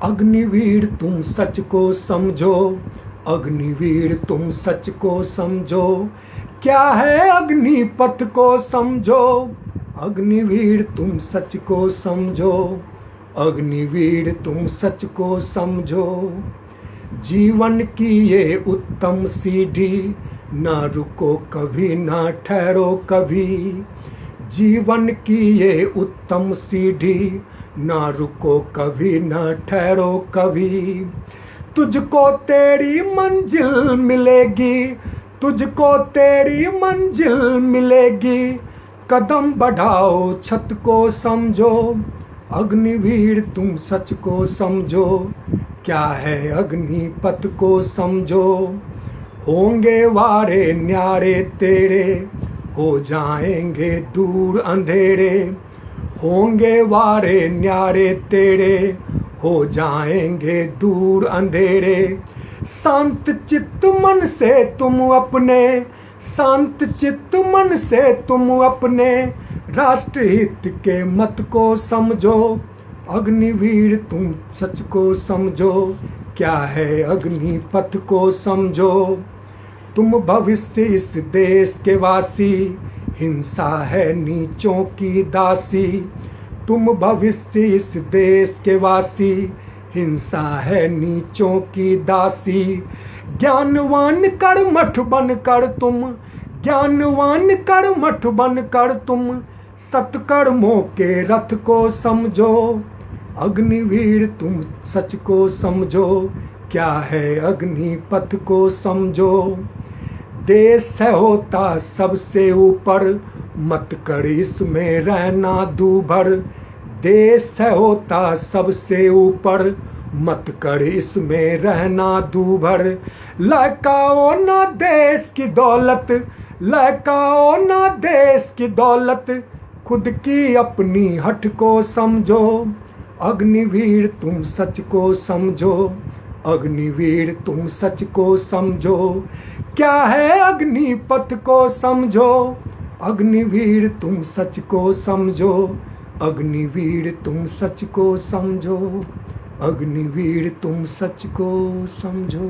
अग्निवीर तुम सच को समझो, अग्निवीर तुम सच को समझो, क्या है अग्निपथ को समझो। अग्निवीर तुम सच को समझो, अग्निवीर तुम सच को समझो। जीवन की ये उत्तम सीढ़ी, ना रुको कभी ना ठहरो कभी। जीवन की ये उत्तम सीढ़ी, ना रुको कभी ना ठहरो कभी। तुझको तेरी मंजिल मिलेगी, तुझको तेरी मंजिल मिलेगी। कदम बढ़ाओ छत को समझो, अग्निवीर तुम सच को समझो, क्या है अग्निपथ को समझो। होंगे वारे न्यारे तेरे, हो जाएंगे दूर अंधेरे। होंगे वारे न्यारे तेरे, हो जाएंगे दूर अंधेरे। शांत चित्त मन से तुम अपने, शांत चित्त मन से तुम अपने राष्ट्रहित के मत को समझो। अग्निवीर तुम सच को समझो, क्या है अग्निपथ को समझो। तुम भविष्य इस देश के वासी, हिंसा है नीचों की दासी। तुम भविष्य इस देश के वासी, हिंसा है नीचों की दासी। ज्ञानवान कर्मठ बनकर तुम, ज्ञानवान कर्मठ बनकर तुम सत्कर्मों के रथ को समझो। अग्निवीर तुम सच को समझो, क्या है अग्निपथ को समझो। देश है होता सबसे ऊपर, मत कर इसमें रहना दूभर। देश है होता सबसे ऊपर, मत कर इसमें रहना दूभर। लहकाओ ना देश की दौलत, लहकाओ ना देश की दौलत, खुद की अपनी हट को समझो। अग्निवीर तुम सच को समझो, अग्निवीर तुम सच को समझो, क्या है अग्निपथ को समझो। अग्निवीर तुम सच को समझो, अग्निवीर तुम सच को समझो, अग्निवीर तुम सच को समझो।